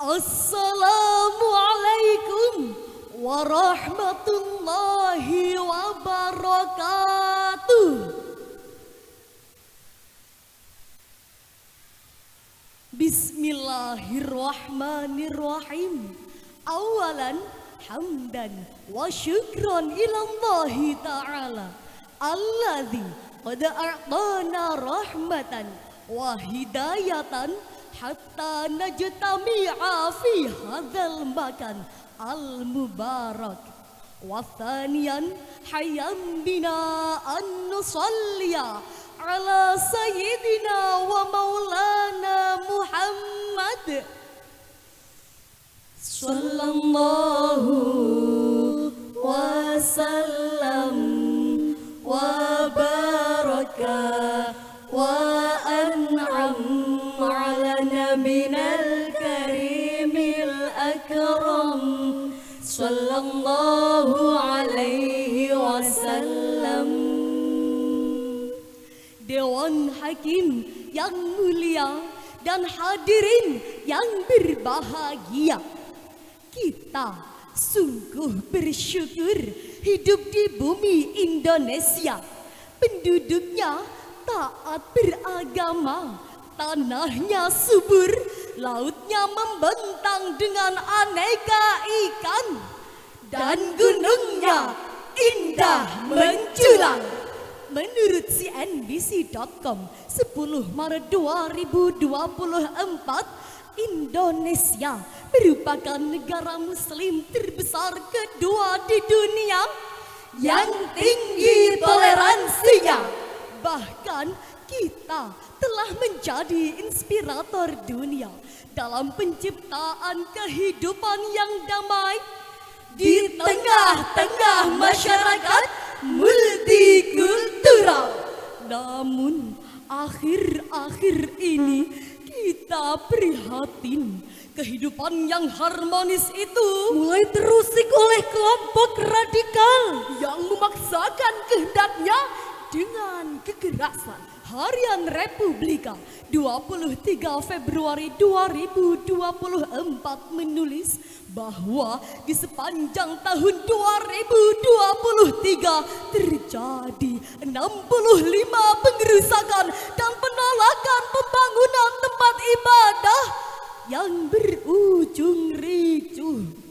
Assalamualaikum warahmatullahi wabarakatuh. Bismillahirrahmanirrahim. Awalan hamdan wa syukran ilallahi ta'ala alladzi qad a'tana rahmatan wa hidayatan hatta najtami'a fi hadzal makan al-mubarak. Wa thaniyan hayyan bina an nusalliya ala sayyidina wa maulana Muhammad sallallahu wa sallam wa baraka wa an'am ala nabiyil karimil akram sallallahu alaihi wasallam. Dewan Hakim yang mulia dan hadirin yang berbahagia, kita sungguh bersyukur hidup di bumi Indonesia. Penduduknya taat beragama, tanahnya subur, lautnya membentang dengan aneka ikan, dan gunungnya indah menjulang. Menurut CNBC.com, 10 Maret 2024, Indonesia merupakan negara muslim terbesar kedua di dunia yang tinggi toleransinya. Bahkan kita telah menjadi inspirator dunia dalam penciptaan kehidupan yang damai di tengah-tengah masyarakat multikultural. Namun akhir-akhir ini kita prihatin, kehidupan yang harmonis itu mulai terusik oleh kelompok radikal yang memaksakan kehendaknya dengan kekerasan. Harian Republika 23 Februari 2024 menulis bahwa di sepanjang tahun 2023 terjadi 65 pengerusakan dan penolakan pembangunan tempat ibadah yang berujung ricuh.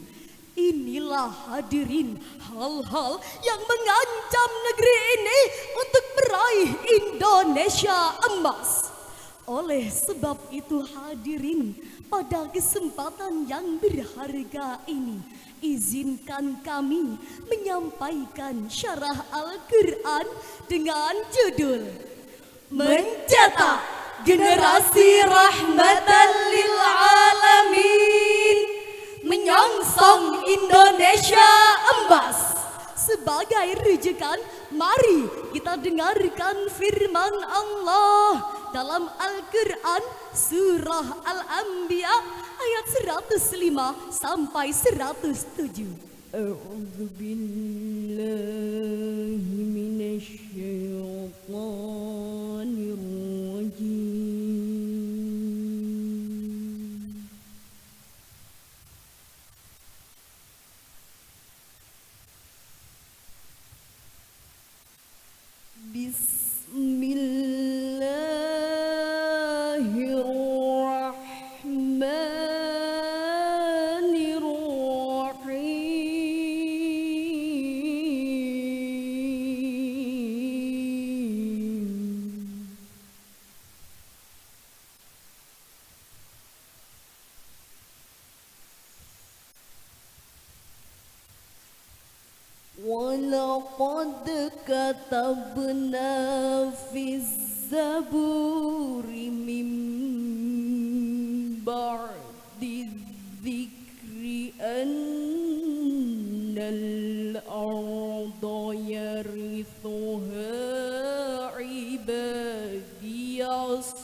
Inilah hadirin hal-hal yang mengancam negeri ini untuk meraih Indonesia emas. Oleh sebab itu hadirin, pada kesempatan yang berharga ini, izinkan kami menyampaikan syarah Al-Quran dengan judul Mencetak Generasi Rahmatan lil Alamin, menyongsong Indonesia emas. Sebagai rujukan, mari kita dengarkan firman Allah dalam Al-Quran surah Al-Anbiya ayat 105 sampai 107. A'udzu billahi minasyaitonir rajim. وَلَقَدْ كَتَبْنَا فِي الزَّبُورِ مِنْ بَعْدِ الذِّكْرِ أَنَّ الْأَرْضَ يَرِثُهَا عِبَادِيَ الصَّالِحُونَ.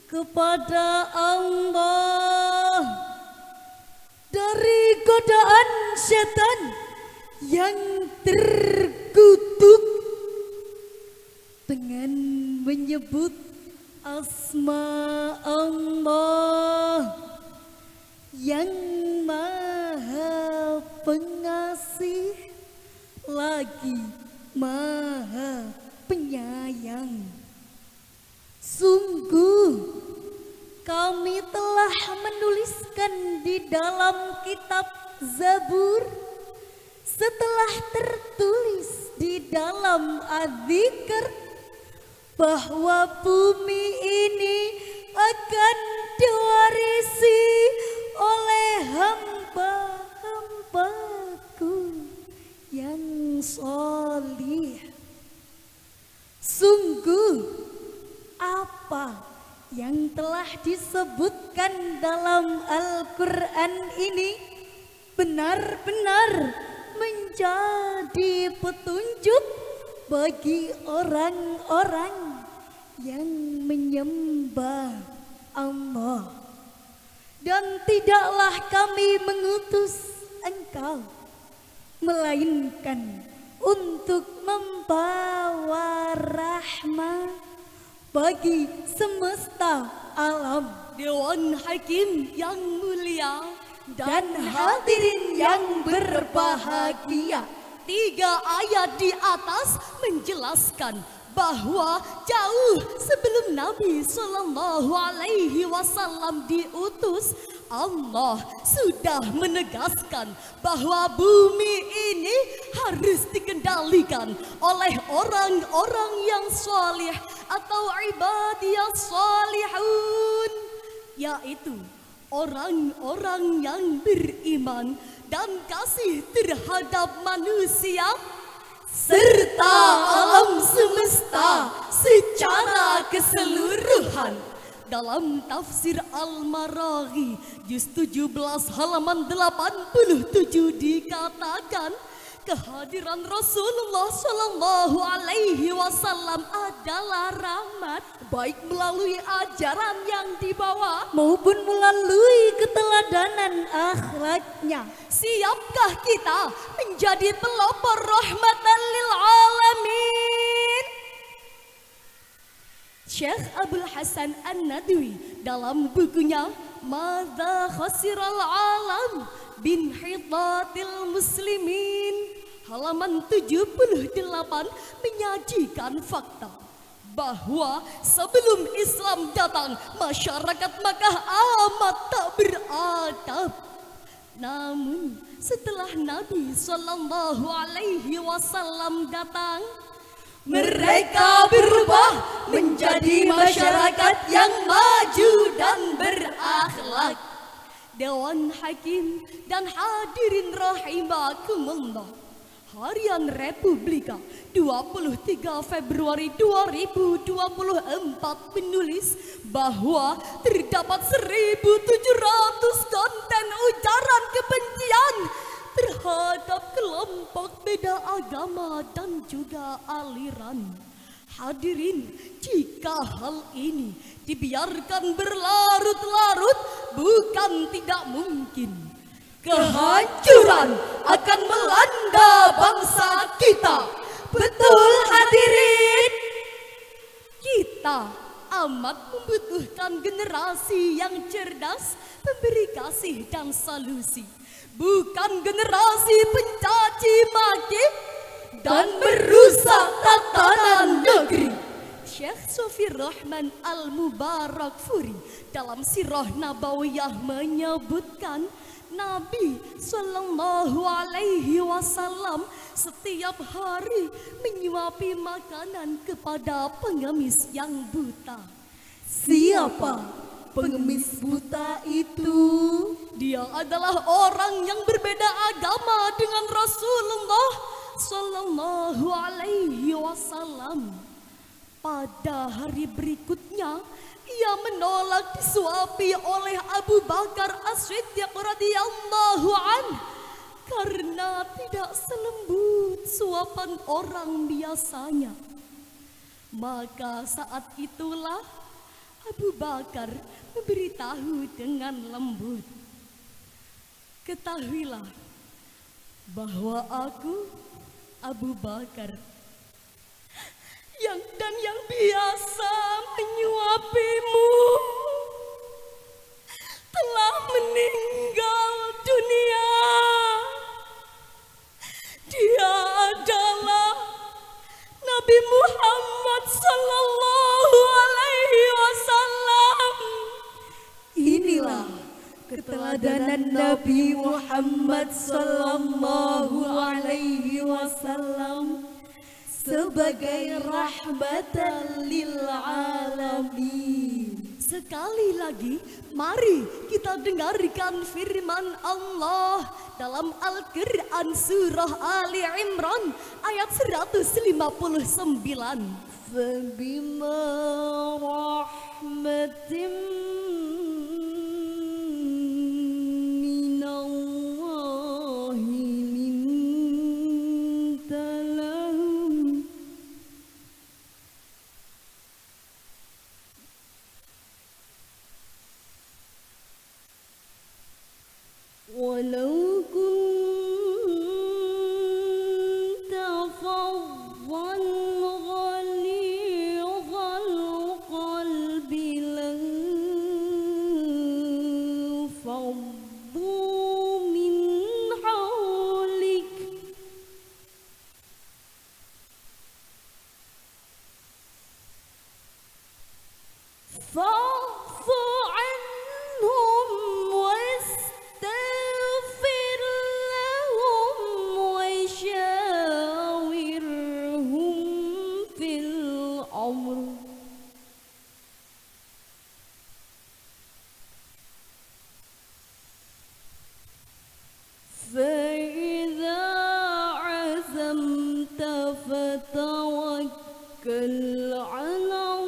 kepada Allah dari godaan setan yang terkutuk dengan menyebut asma Allah yang Maha Pengasih lagi Maha Penyayang. Sungguh kami telah menuliskan di dalam kitab Zabur setelah tertulis di dalam Az-Zikr bahwa bumi ini akan diwarisi oleh hamba-hambaku yang solih. Sungguh apa yang telah disebutkan dalam Al-Quran ini benar-benar menjadi petunjuk bagi orang-orang yang menyembah Allah. Dan tidaklah kami mengutus engkau melainkan untuk membawa rahmat bagi semesta alam. Dewan Hakim yang mulia dan hadirin yang berbahagia, 3 ayat di atas menjelaskan bahwa jauh sebelum Nabi Sallallahu Alaihi Wasallam diutus, Allah sudah menegaskan bahwa bumi ini harus dikendalikan oleh orang-orang yang salih atau ibadiyah salihun, yaitu orang-orang yang beriman dan kasih terhadap manusia serta alam semesta secara keseluruhan. Dalam tafsir Al-Maraghi juz 17 halaman 87 dikatakan kehadiran Rasulullah Shallallahu Alaihi Wasallam adalah rahmat, baik melalui ajaran yang dibawa maupun melalui keteladanan akhlaknya. Siapkah kita menjadi pelopor rahmatan lil alamin? Syekh Abdul Hasan An-Nadwi dalam bukunya Madza Khasiral Alam bin Hidatil Muslimin halaman 78 menyajikan fakta bahwa sebelum Islam datang masyarakat Makkah amat tak beradab. Namun setelah Nabi Sallallahu Alaihi Wasallam datang, mereka berubah menjadi masyarakat yang maju dan berakhlak. Dewan Hakim dan hadirin rahimakumullah, Harian Republika 23 Februari 2024 menulis bahwa terdapat 1.700 konten ujaran kebencian terhadap kelompok beda agama dan juga aliran. Hadirin, jika hal ini dibiarkan berlarut-larut, bukan tidak mungkin kehancuran akan melanda bangsa kita. Betul hadirin? Kita amat membutuhkan generasi yang cerdas, pemberi kasih dan solusi, bukan generasi pencaci maki dan merusak tatanan negeri. Syekh Sofir Rahman Al-Mubarakfuri dalam Sirah Nabawiyah menyebutkan Nabi Sallallahu Alaihi Wasallam setiap hari menyuapi makanan kepada pengemis yang buta. Siapa pengemis buta itu? Dia adalah orang yang berbeda agama dengan Rasulullah Sallallahu Alaihi Wasallam. Pada hari berikutnya, ia menolak disuapi oleh Abu Bakar As-Siddiq radhiyallahu anhu karena tidak selembut suapan orang biasanya. Maka saat itulah Abu Bakar memberitahu dengan lembut, ketahuilah bahwa aku Abu Bakar yang biasa menyuapimu telah meninggal dunia. Dia adalah Nabi Muhammad Sallallahu Alaihi Wasallam. Inilah keteladanan Nabi Muhammad Sallallahu Alaihi Wasallam sebagai rahmatan lil alamin. Sekali lagi, mari kita dengarkan firman Allah dalam Al-Quran surah Ali Imran ayat 159. Fabima rahmatin minallahi linta lahum. Walau kunta faddan ghalidhal qalbi lanfaddu min hawlik. Fa'fu anhum wastaghfir lahum washawirhum fil amr. فإذا عزمت فتوكل على الله.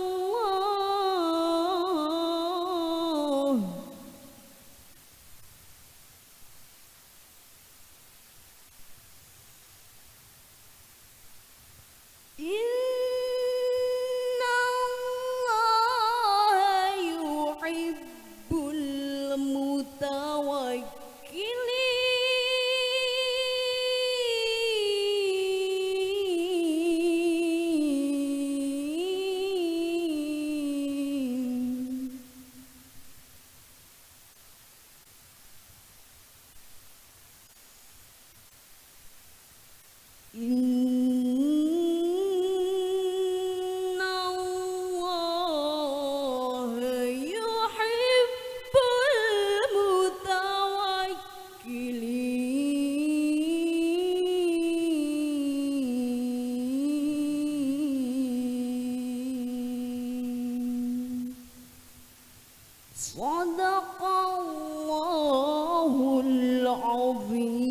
إن الله يحب المتوكلين. إن الله يحب المتوكلين. صدق الله العظيم.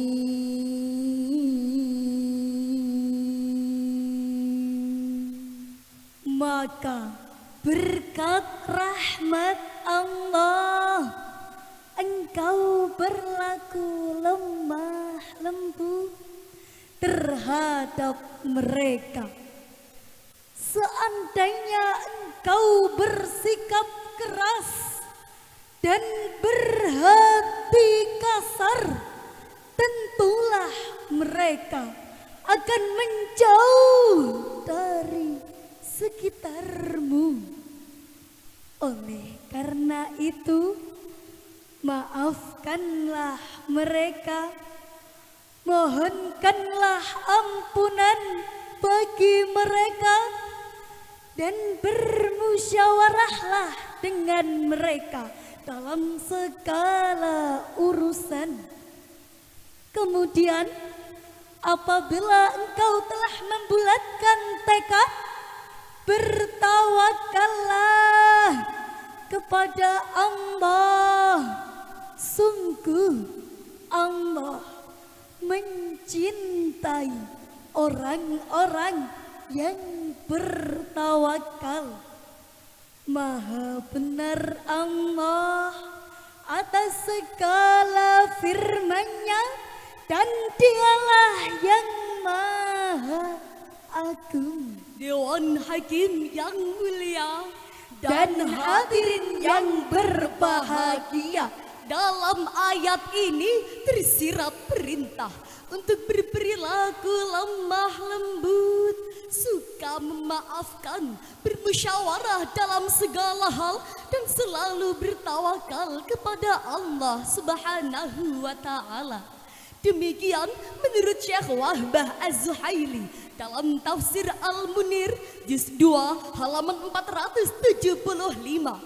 Maka berkat rahmat Allah, engkau berlaku lemah lembut terhadap mereka. Seandainya engkau bersikap keras dan berhati kasar, tentulah mereka akan menjauh dari sekitarmu. Oleh karena itu, maafkanlah mereka, mohonkanlah ampunan bagi mereka, dan bermusyawarahlah dengan mereka dalam segala urusan. Kemudian apabila engkau telah membulatkan tekad, bertawakallah kepada Allah. Sungguh Allah mencintai orang-orang yang bertawakal. Maha benar Allah atas segala firman-Nya, dan Dialah yang Maha Agung. Dewan Hakim yang mulia Dan hadirin yang berbahagia, dalam ayat ini tersirat perintah untuk berperilaku lemah lembut, suka memaafkan, bermusyawarah dalam segala hal, dan selalu bertawakal kepada Allah Subhanahu wa Ta'ala. Demikian menurut Syekh Wahbah Az-Zuhaili dalam tafsir Al-Munir juz 2 halaman 475.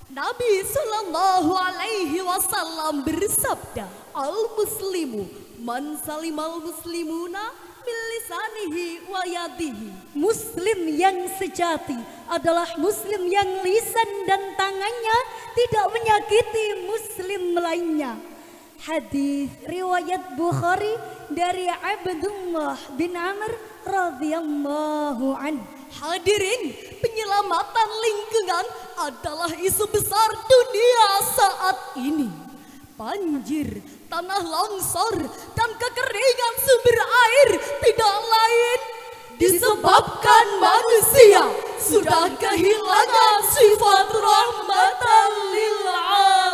Nabi Sallallahu Alaihi Wasallam bersabda, Al-Muslimu man salimal muslimuna min lisanihi wa yadihi. Muslim yang sejati adalah muslim yang lisan dan tangannya tidak menyakiti muslim lainnya. Hadis riwayat Bukhari dari Abdullah bin Amr radhiyallahu an. Hadirin, penyelamatan lingkungan adalah isu besar dunia saat ini. Banjir, tanah longsor, dan kekeringan sumber air tidak lain disebabkan manusia sudah kehilangan sifat rahmatan lil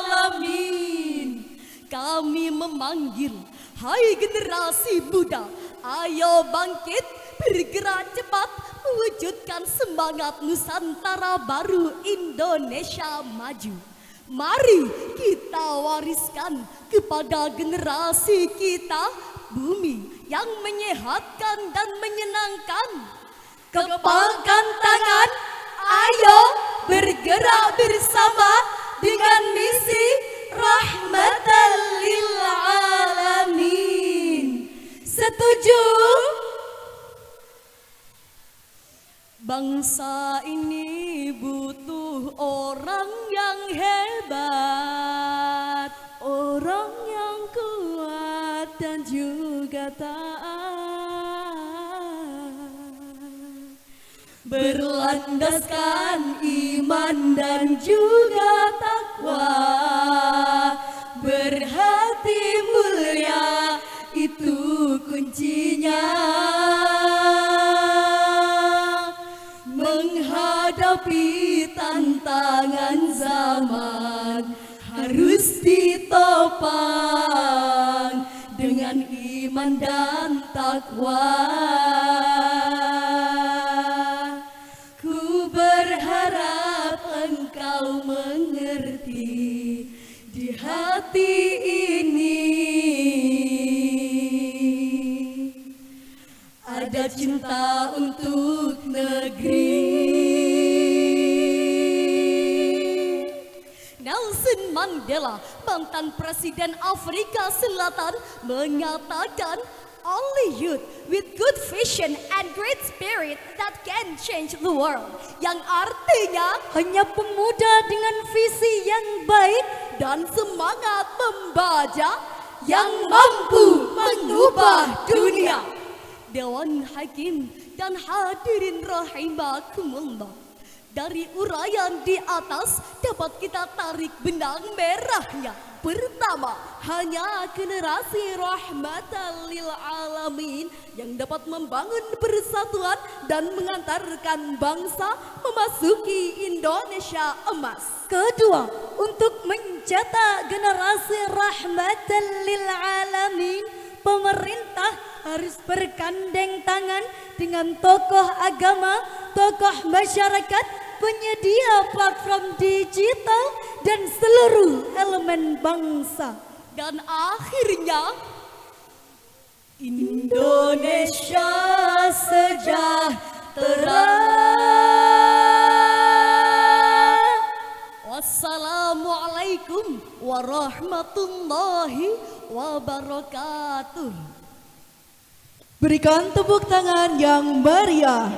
alamin. Kami memanggil, hai generasi muda, ayo bangkit, bergerak cepat, mewujudkan semangat Nusantara baru Indonesia maju. Mari kita wariskan kepada generasi kita bumi yang menyehatkan dan menyenangkan. Kepalkan tangan, ayo bergerak bersama dengan misi rahmatan lil alamin. Setuju? Bangsa ini butuh orang yang hebat, orang yang kuat dan juga taat, berlandaskan iman dan juga takwa, berhati mulia, itu kuncinya. Menghadapi tantangan zaman harus ditopang dengan iman dan takwa. Ku berharap engkau mengerti di hati ini ada cinta untuk negeri. Nelson Mandela, mantan Presiden Afrika Selatan, mengatakan, only youth with good vision and great spirit that can change the world. Yang artinya hanya pemuda dengan visi yang baik dan semangat membaca yang mampu mengubah dunia. Dewan Hakim dan hadirin rahimakumullah. Dari uraian di atas dapat kita tarik benang merahnya. Pertama, hanya generasi rahmatan lil alamin yang dapat membangun persatuan dan mengantarkan bangsa memasuki Indonesia emas. Kedua, untuk mencetak generasi rahmatan lil alamin, pemerintah harus bergandeng tangan dengan tokoh agama, tokoh masyarakat, penyedia platform digital, dan seluruh elemen bangsa. Dan akhirnya Indonesia sejahtera. Assalamualaikum warahmatullahi wabarakatuh. Berikan tepuk tangan yang meriah